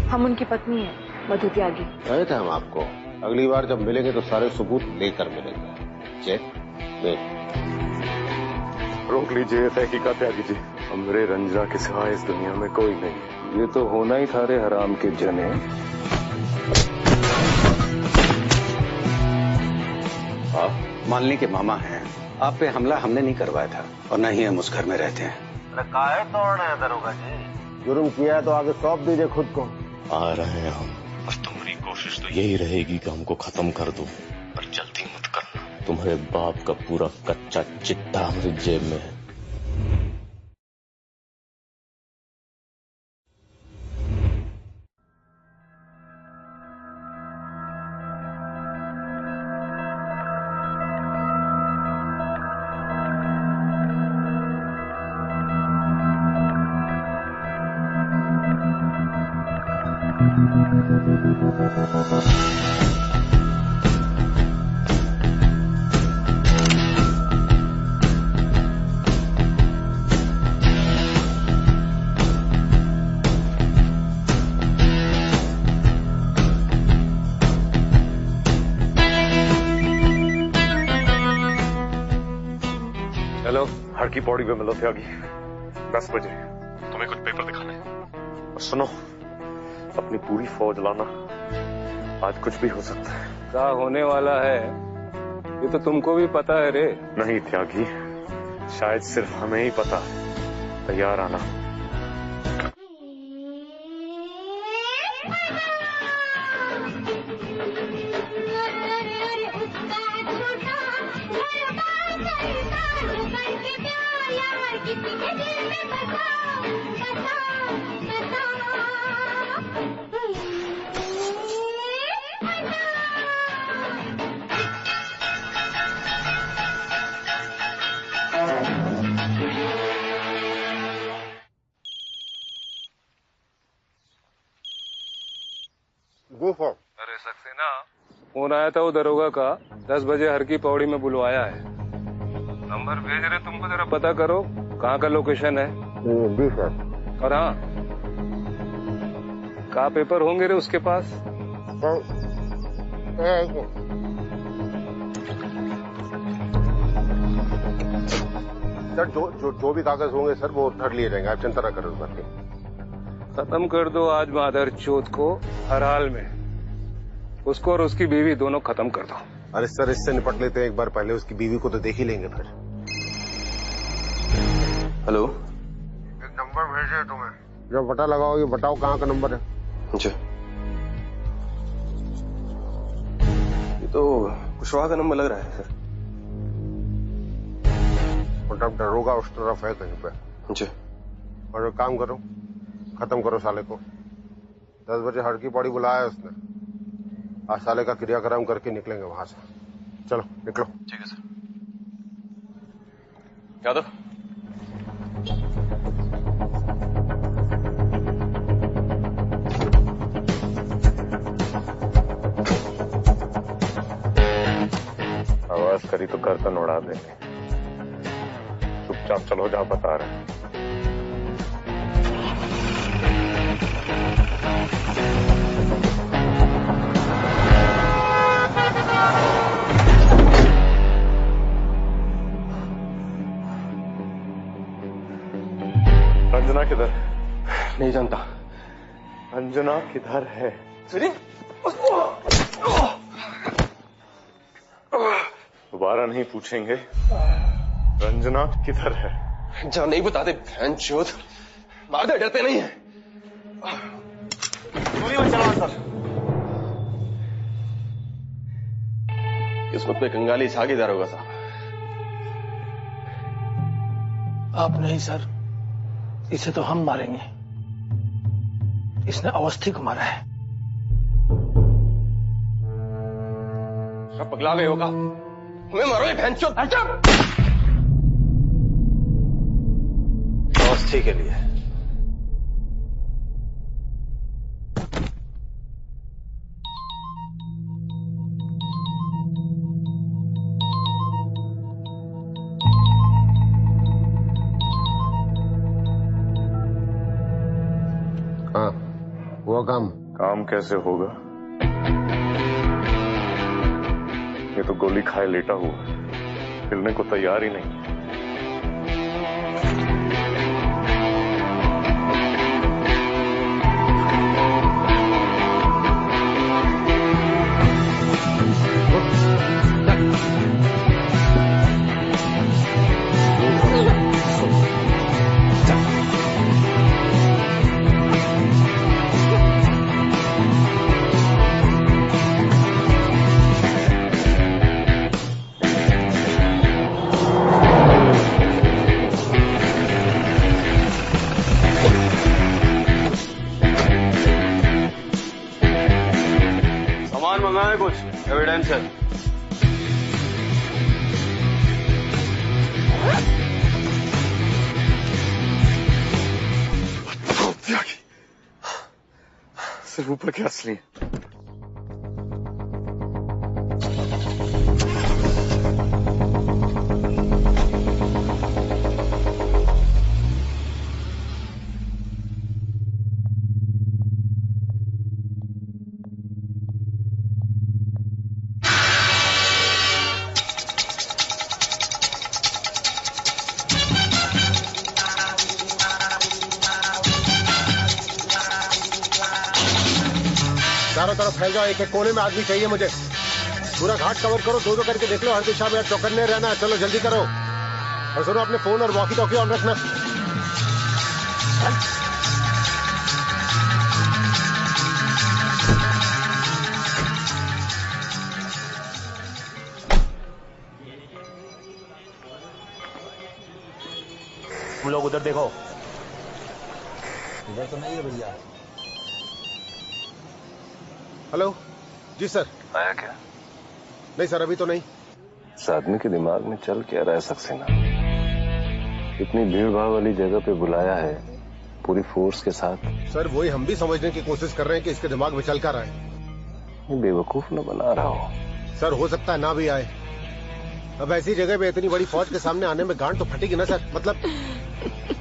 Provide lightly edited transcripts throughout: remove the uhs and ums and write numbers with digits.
हम उनकी पत्नी है, मधु त्यागी। कहे थे हम आपको, अगली बार जब मिलेंगे तो सारे सबूत लेकर मिलेंगे। चेक रोक लीजिए, तहकीकात त्यागी जी। हमरे रंजना के सिवाय इस दुनिया में कोई नहीं। ये तो होना ही था रे हराम के जने। आप मालिनी के मामा हैं। आप पे हमला हमने नहीं करवाया था और न ही हम उस घर में रहते हैं। अरे काहे तोड़ रहे हैं दरोगा जी? जुर्म किया है तो आगे सौंप दीजिए खुद को। आ रहे हैं हम। बस तुम्हारी कोशिश तो यही रहेगी कि हमको खत्म कर दो, पर जल्दी मत करना। तुम्हारे बाप का पूरा कच्चा चिट्ठा हमारी जेब में है। हेलो, हर की पौड़ी पे मिलो त्यागी। 10 बजे तुम्हें कुछ पेपर दिखाना है। और सुनो, अपनी पूरी फौज लाना। आज कुछ भी हो सकता है। क्या होने वाला है ये तो तुमको भी पता है रे। नहीं त्यागी, शायद सिर्फ हमें ही पता है। तैयार आना। अरे सक्सेना, फोन आया था वो दरोगा का। 10 बजे हर की पौड़ी में बुलवाया है। नंबर भेज रहे तुमको, जरा पता करो कहाँ का लोकेशन है। जी सर। और हाँ, कहाँ पेपर होंगे रे उसके पास? सर जो भी कागज होंगे सर वो धर लिए जाएंगे, आप चिंता ना करो इस बात की। खत्म कर दो आज मादर चोद को हर हाल में। उसको और उसकी बीवी दोनों खत्म कर दो। अरे सर, इससे निपट लेते हैं एक बार, पहले उसकी बीवी को तो देख ही लेंगे फिर। हेलो, एक नंबर भेजे तुम्हें, जब बटा लगाओगे बताओ कहाँ का नंबर है। अच्छा, ये तो कुशवाहा का नंबर लग रहा है सर। मतलब दरोगा उस तरफ है कहीं पे। अच्छा, और एक काम करो, खत्म करो साले को। 10 बजे हर की पौड़ी बुलाया है उसने। आज साले का क्रियाक्रम करके निकलेंगे वहां से। चलो निकलो। ठीक है सर। यादव, आवाज करी तो गर्दन उड़ा देंगे। चुपचाप चलो, जहाँ बता रहे हैं। रंजना किधर? नहीं जानता। रंजना किधर है? दोबारा नहीं पूछेंगे। रंजना किधर है? जहाँ नहीं बताते भैंचोद, मार दे, डरते नहीं है। गोली मत चलाओ सर। किस्मत पे कंगाली छा गई दरोगा साहब। आप नहीं सर, इसे तो हम मारेंगे। इसने अवस्थी को मारा है। सब पगला गए होगा। हमें मारो भैंचोद। अवस्थी के लिए हुआ काम? काम कैसे होगा? ये तो गोली खाए लेटा हुआ, हिलने को तैयार ही नहीं। कुछ एविडेंस है? सिर्फ ऊपर के असली है। चारों तरफ फैल जाओ, एक एक कोने में आदमी चाहिए मुझे। पूरा घाट कवर करो, दो दो करके देख लो, हर दिशा में चौकन्ने रहना। चलो जल्दी करो, और सुनो अपने फोन और वॉकी टॉकी ऑन रखना। तुम लोग उधर देखो। इधर तो नहीं है भैया। हेलो जी सर। आया क्या? नहीं सर, अभी तो नहीं। इस आदमी के दिमाग में चल क्या रहा है सक्सेना? इतनी भीड़ भाड़ वाली जगह पे बुलाया है पूरी फोर्स के साथ। सर वही हम भी समझने की कोशिश कर रहे हैं कि इसके दिमाग में चल क्या रहा है। बेवकूफ न बना रहा हो। सर हो सकता है ना भी आए। अब ऐसी जगह पे इतनी बड़ी फौज के सामने आने में गांड तो फटेगी ना सर, मतलब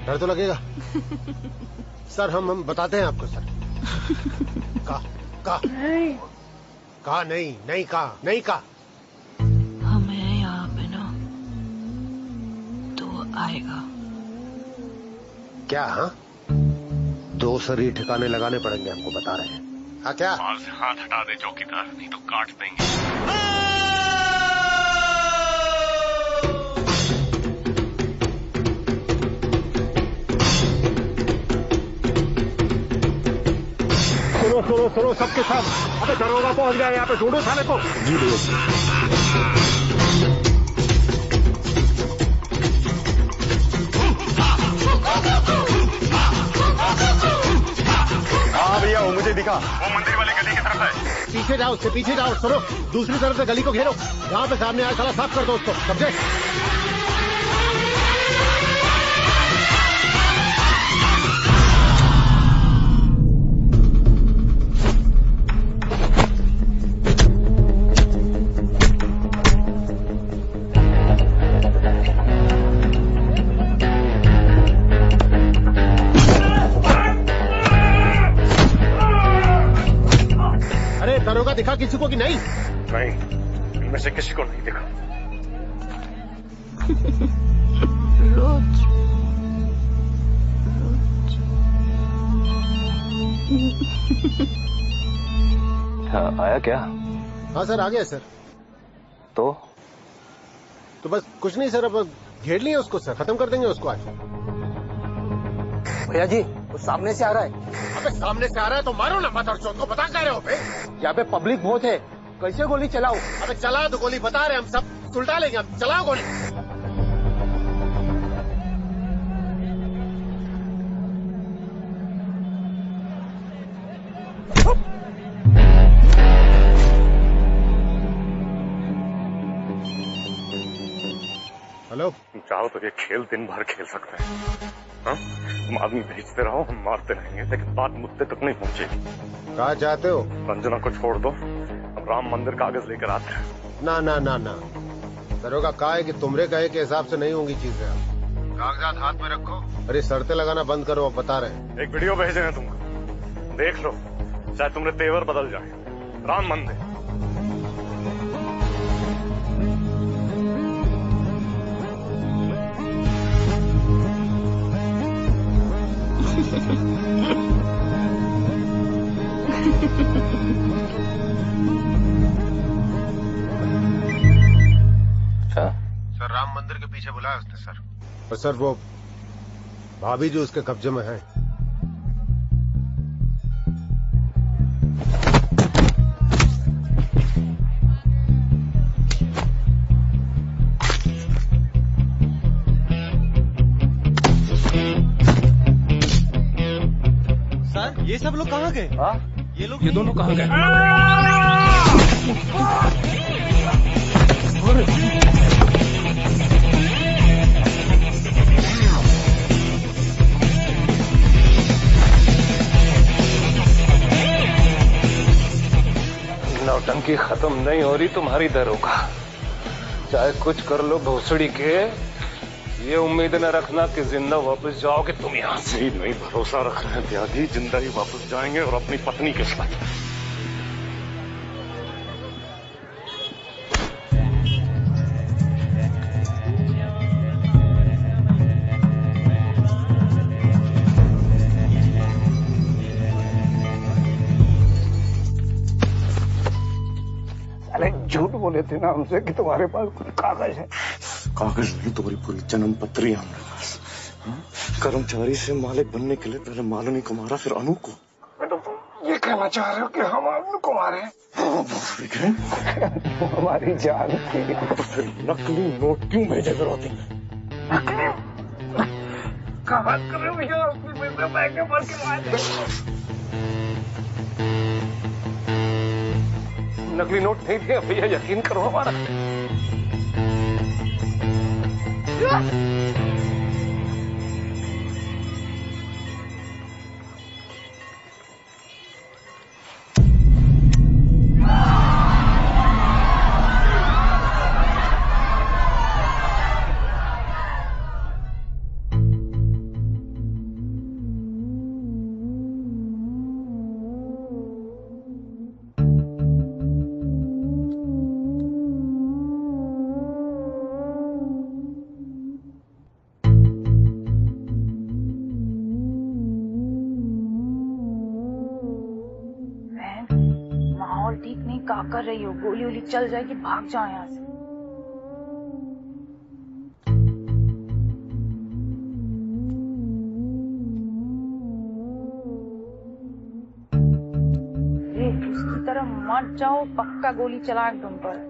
डर तो लगेगा। सर हम बताते हैं आपको सर। कहा नहीं कहा। हम हैं यहाँ पे ना, तो वो आएगा। क्या? हाँ, दो शरीर ठिकाने लगाने पड़ेंगे हमको, बता रहे हैं। हाँ क्या? बाल से हाथ हटा दे चौकीदार, नहीं तो काट देंगे। सुनो सबके साथ। अबे दरोगा पहुंच गया यहाँ पे, ढूंढो थाने को। जी भैया। हाँ भैया, वो मुझे दिखा, वो मंदिर वाली गली की तरफ है। पीछे जाओ, उसके पीछे जाओ। सुनो, दूसरी तरफ से गली को घेरो, जहाँ पे सामने आया साला साफ कर दो उसको, समझे? दरोगा दिखा किसी को कि नहीं? नहीं, इनमें से किसी को नहीं दिखा। रोज हाँ, आया क्या? हाँ सर आ गया सर। तो बस कुछ नहीं सर, अब घेर लिए उसको सर, खत्म कर देंगे उसको आज। भैया जी, वो सामने से आ रहा है। अबे सामने से आ रहा है तो मारो ना, मत अर्चो को, बता कह रहे हो बे? यहाँ पे पब्लिक बहुत है, कैसे गोली चलाओ? अबे चला तो गोली, बता रहे हम सब सुलटा लेंगे हम, चलाओ गोली। हेलो, तुम चाहो तो ये खेल दिन भर खेल सकते हैं। हाँ? तुम आदमी भेजते रहो, हम मारते रहेंगे, लेकिन बात मुद्दे तक नहीं पहुंचेगी। कहा चाहते हो? रंजना को छोड़ दो, हम राम मंदिर कागज लेकर आते हैं। ना ना ना ना, दरोगा कहा है कि तुमरे कहे के हिसाब से नहीं होंगी चीजें। कागजात हाथ में रखो, अरे शर्तें लगाना बंद करो, अब बता रहे हैं। एक वीडियो भेजे हैं तुमको, देख लो। शायद तुमने तेवर बदल जाए। राम मंदिर। सर राम मंदिर के पीछे बुलाया उसने सर। और सर वो भाभी जो उसके कब्जे में है। सर ये सब लोग कहाँ गए? ये दोनों कहाँ गए? नौटंकी खत्म नहीं हो रही तुम्हारी दरोगा। चाहे कुछ कर लो भोसड़ी के, ये उम्मीद न रखना कि जिंदा वापस जाओगे तुम यहाँ से। नहीं भरोसा रख रहे हैं त्यागी, जिंदा ही वापस जाएंगे और अपनी पत्नी के साथ। अरे झूठ बोले थे ना हमसे कि तुम्हारे पास कुछ कागज है। कागज नहीं, तुम्हारी पूरी जन्म पत्री है हमारे पास। कर्मचारी से मालिक बनने के लिए पहले मालिनी को मारा, फिर अनु को। तुम ये कहना चाह रहे हो कि हम अनु को मारे? हमारी जान थी। तो फिर नकली नोट क्यों भेजे फिरौती में? क्या बात कर रहे हो भैया? बैंक में भर के मारे। नकली नोट नहीं थे भैया, यकीन करो हमारा। ठीक नहीं, क्या कर रही हो? गोली वोली चल जाएगी, भाग जाओ यहाँ से। उसकी तरफ मत जाओ, पक्का गोली चलाएगा तुम पर।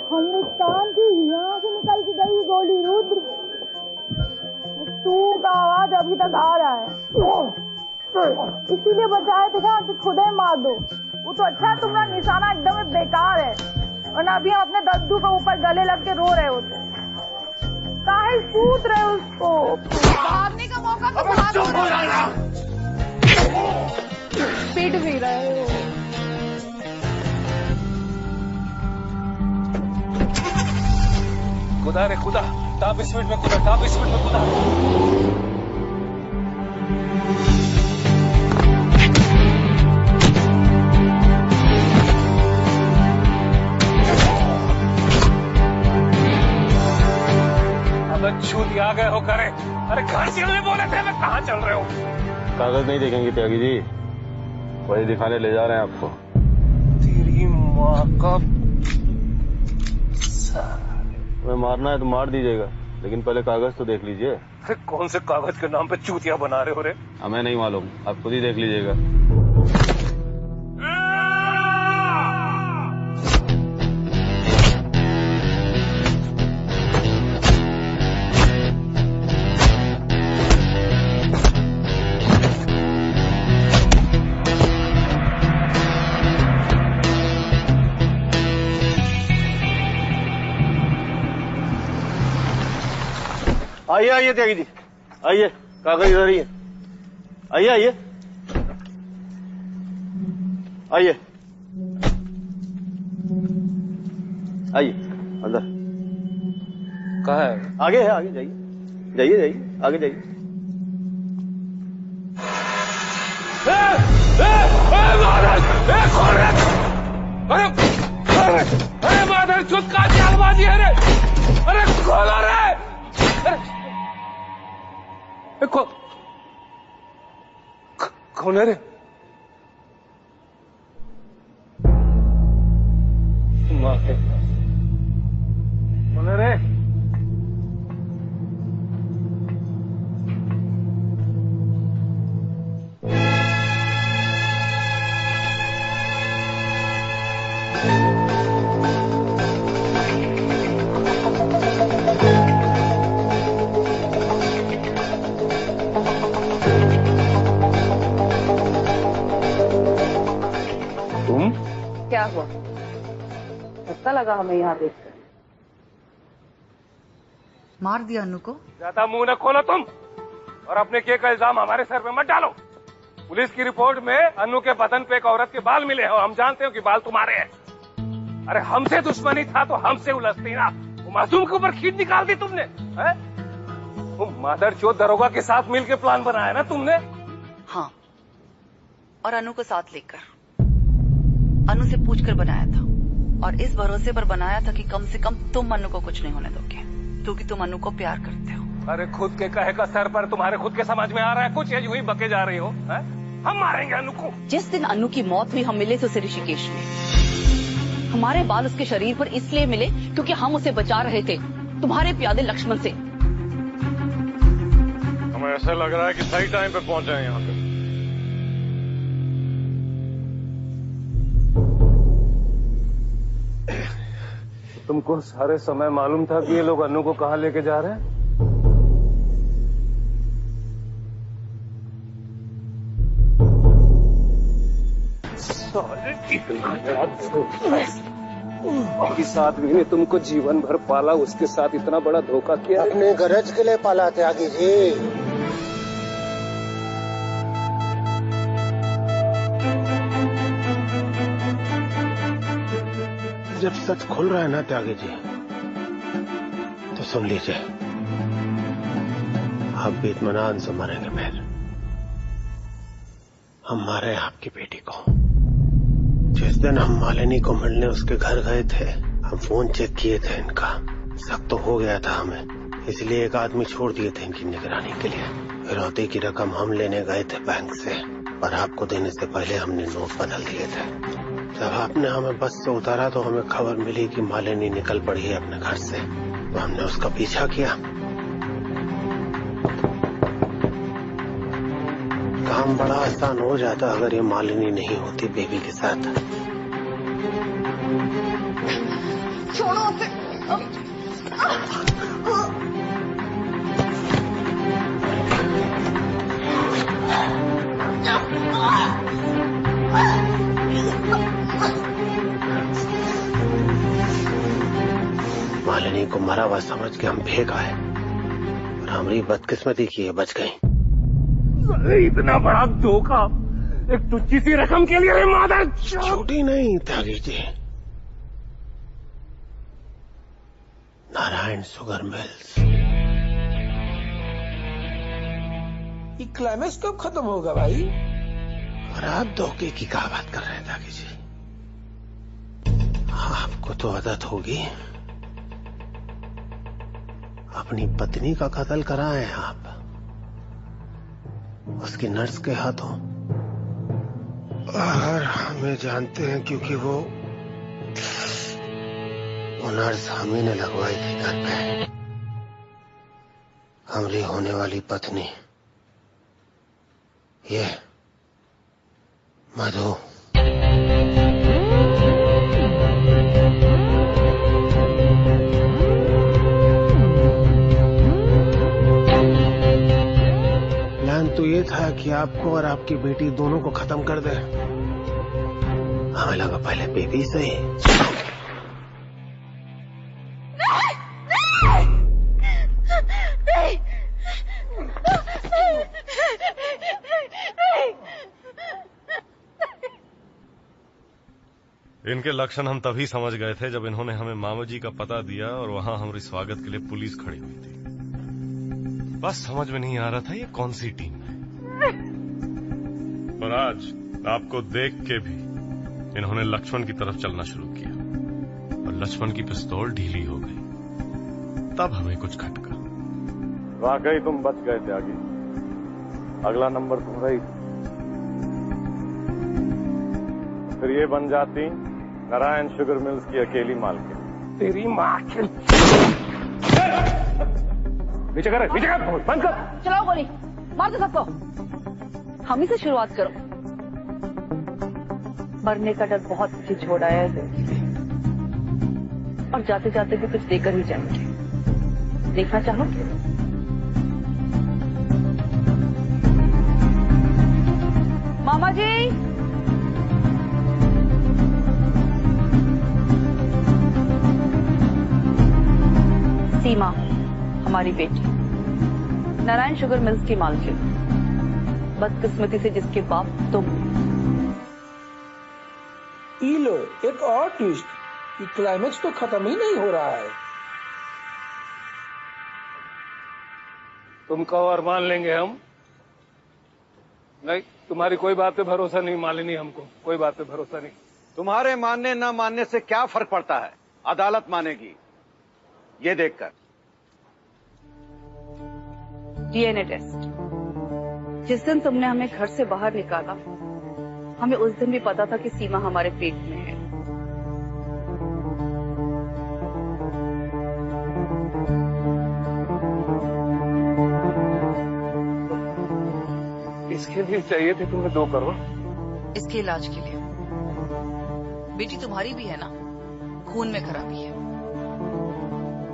हिंदुस्तान की यहाँ से निकल के गई गोली रुद्र। तू का आवाज अभी तक आ रहा है, इसीलिए बचाए थे कि खुद ही मार दो। वो तो अच्छा है तुम्हारा निशाना एकदम बेकार है, वरना अभी हम अपने दद्दू के ऊपर गले लग के रो रहे होते। काहे सूत रहे उसको? भागने का मौका तो पीट भी रहे हो। खुदा रे खुदा, टॉप स्पीड में खुदा, टॉप स्पीड में खुदा। अब छूट आ गए हो करे। अरे घर चलने बोले थे, मैं कहाँ चल रहे हो? कागज नहीं देखेंगे त्यागी जी, वही दिखाने ले जा रहे हैं आपको। तेरी माँ का मारना है तो मार दीजिएगा, लेकिन पहले कागज तो देख लीजिए। फिर कौन से कागज के नाम पे चूतिया बना रहे हो रे? हमें नहीं मालूम, आप खुद ही देख लीजिएगा। आइए आइए त्यागी जी, आइए, कागज इधर ही है। आइए आइए। आइए आइए अंदर। कहाँ है? आगे है, आगे जाइए जाइए जाइए, आगे जाइए। अरे माधर चुप का चालबाजी है रे। अरे खोलो रे। कौन है रे? कौन है रे? क्या हुआ? धक्का लगा हमें यहाँ देखकर। मार दिया अनु को? ज्यादा मुंह न खोलो तुम, और अपने किए का इल्जाम हमारे सर पे मत डालो। पुलिस की रिपोर्ट में अनु के बदन पे एक औरत के बाल मिले हैं और हम जानते हो कि बाल तुम्हारे हैं। अरे हमसे दुश्मनी था तो हमसे उलझती ना, वो मासूम के ऊपर खींच निकाल दी तुमने। वो मादरचोद दरोगा के साथ मिलकर प्लान बनाया ना तुमने। हाँ, और अनु को साथ लेकर अनु से पूछकर बनाया था, और इस भरोसे पर बनाया था कि कम से कम तुम अनु को कुछ नहीं होने दोगे, क्योंकि तुम अनु को प्यार करते हो। अरे खुद के कहे का सर पर तुम्हारे खुद के समझ में आ रहा है कुछ, या यूं ही बके जा रही हो? हम मारेंगे अनु को। जिस दिन अनु की मौत हुई हम मिले थे उसे ऋषिकेश में। हमारे बाल उसके शरीर पर इसलिए मिले क्योंकि हम उसे बचा रहे थे तुम्हारे प्यादे लक्ष्मण से। हमें ऐसा लग रहा है कि सही टाइम पे पहुंचे हैं यहाँ पे। तुमको सारे समय मालूम था कि ये लोग अनु को कहाँ लेके जा रहे हैं? साथ भी तुमको जीवन भर पाला, उसके साथ इतना बड़ा धोखा किया। अपने गरज के लिए पाला त्यागी जी। जब सच खुल रहा है ना त्यागी जी, तो सुन लीजिए, आप भी इत्मीनान से मरेंगे। फिर हम मारे आपकी बेटी को। जिस दिन हम मालिनी को मिलने उसके घर गए थे, हम फोन चेक किए थे इनका, शक तो हो गया था हमें, इसलिए एक आदमी छोड़ दिए थे इनकी निगरानी के लिए। फिरौती की रकम हम लेने गए थे बैंक से, पर आपको देने से पहले हमने नोट बदल दिए थे। जब आपने हमें बस से उतारा तो हमें खबर मिली कि मालिनी निकल पड़ी है अपने घर से, तो हमने उसका पीछा किया। काम बड़ा आसान हो जाता अगर ये मालिनी नहीं होती बेबी के साथ। छोड़ो उसे। मालिनी को मरा हुआ समझ के हम फेंक आए, और हमारी बदकिस्मती की बच गई। इतना बड़ा धोखा एक तुच्छी सी रकम के लिए? मादर छोटी नहीं त्यागी जी, नारायण शुगर मिल्स। ये क्लाइमेक्स कब खत्म होगा भाई? और आप धोखे की क्या बात कर रहे हैं त्यागी जी? आपको तो आदत होगी, अपनी पत्नी का कत्ल कराए आप उसकी नर्स के हाथों। और हमें जानते हैं क्योंकि वो नर्स हम ही ने लगवाई थी घर पे। हमारी होने वाली पत्नी ये मधु। तो ये था कि आपको और आपकी बेटी दोनों को खत्म कर दे। हमें लगा पहले बेबी सही। इनके लक्षण हम तभी समझ गए थे जब इन्होंने हमें मामा जी का पता दिया और वहां हमारे स्वागत के लिए पुलिस खड़ी हुई थी। बस समझ में नहीं आ रहा था ये कौन सी टीम है। और आज आपको देख के भी इन्होंने लक्ष्मण की तरफ चलना शुरू किया और लक्ष्मण की पिस्तौल ढीली हो गई। तब हमें कुछ खटका। वाकई तुम बच गए त्यागी, अगला नंबर तुम्हारा ही। फिर ये बन जाती नारायण शुगर मिल्स की अकेली मालकिन। तेरी माँ के नीचे कर, नीचे कर, बंद कर। चलाओ गोली, मार दो सबको। हम ही से शुरुआत करो। मरने का डर बहुत चीज छोड़ा है और जाते जाते भी कुछ देकर ही जाएंगे। देखना चाहोगे? मामा जी, सीमा हमारी बेटी, नारायण शुगर मिल्स की मालकिन, बदकिस्मती से जिसके बाप तुम। लो एक और ट्विस्ट, ये क्लाइमेक्स तो खत्म ही नहीं हो रहा है। तुम कहो और मान लेंगे हम। नहीं, तुम्हारी कोई बात पे भरोसा नहीं मालिनी, हमको कोई बात पे भरोसा नहीं। तुम्हारे मानने न मानने से क्या फर्क पड़ता है, अदालत मानेगी ये देखकर। DNA test. जिस दिन तुमने हमें घर से बाहर निकाला, हमें उस दिन भी पता था कि सीमा हमारे पेट में है। इसके लिए चाहिए थे तुम्हें 2 करोड़। इसके इलाज के लिए। बेटी तुम्हारी भी है ना, खून में खराबी है,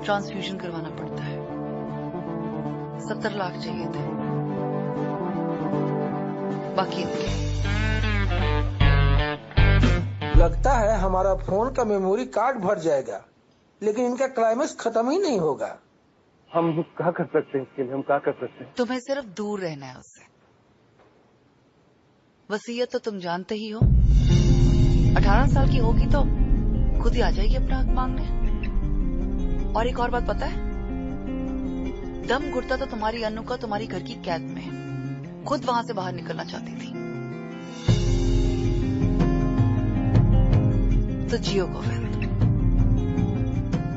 ट्रांसफ्यूजन करवाना पड़ता है। 70 लाख चाहिए थे, बाकी लगता है हमारा फोन का मेमोरी कार्ड भर जाएगा, लेकिन इनका क्लाइमेक्स खत्म ही नहीं होगा। हम क्या कर सकते हैं इसके लिए? हम क्या कर सकते हैं? तुम्हें सिर्फ दूर रहना है उससे। वसीयत तो तुम जानते ही हो, 18 साल की होगी तो खुद ही आ जाएगी अपना हक मांगने। और एक और बात पता है, दम घुटता तो तुम्हारी अनु का तुम्हारी घर की कैद में है। खुद वहां से बाहर निकलना चाहती थी। तो जियो गोविंद,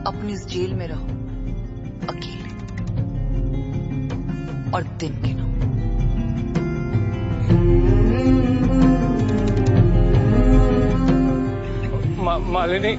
अपनी इस जेल में रहो अकेले और दिन गिनो। मालिनी,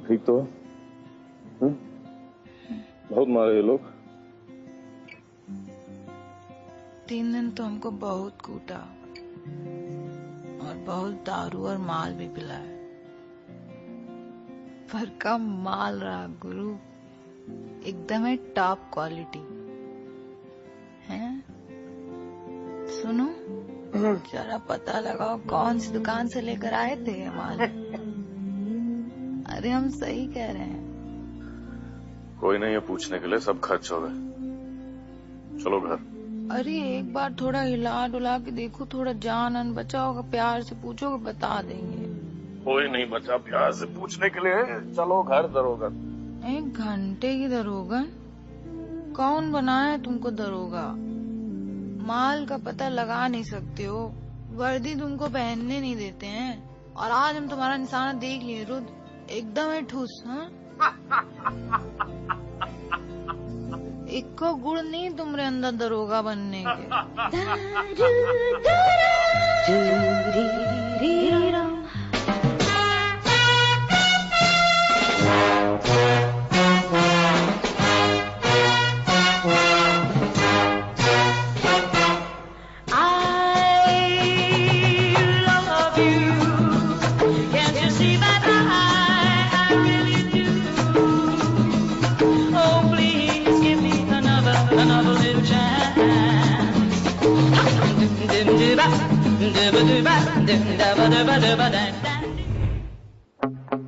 ठीक तो है? बहुत मारे ये लोग। 3 दिन तो हमको बहुत कूटा और बहुत दारू और माल भी पिलाया, पर कम माल रहा गुरु, एकदम है टॉप क्वालिटी है। सुनो, जरा पता लगाओ कौन सी दुकान से लेकर आए थे ये माल। अरे हम सही कह रहे हैं। कोई नहीं है पूछने के लिए, सब खर्च हो गए। चलो घर। अरे एक बार थोड़ा हिला डुला के देखो, थोड़ा जान अन बचा होगा, प्यार से पूछोगे बता देंगे। कोई नहीं बचा प्यार से पूछने के लिए। चलो घर दरोगा। 1 घंटे की दरोगा? कौन बनाया तुमको दरोगा? माल का पता लगा नहीं सकते हो, वर्दी तुमको पहनने नहीं देते हैं, और आज हम तुम्हारा निशाना देख लिए रुद्र, एकदम है ठूस। हाँ इक्को गुड़ नहीं तुम्हारे अंदर दरोगा बनने के।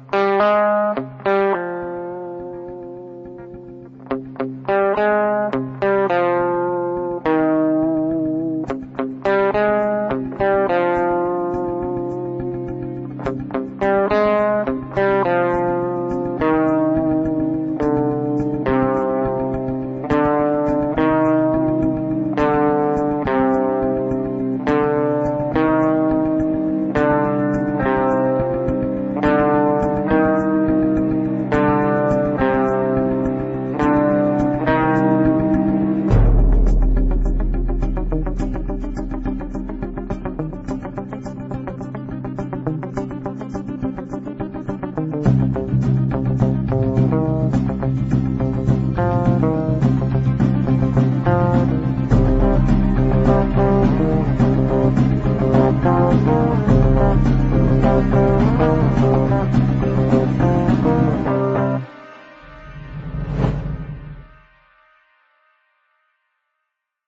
Da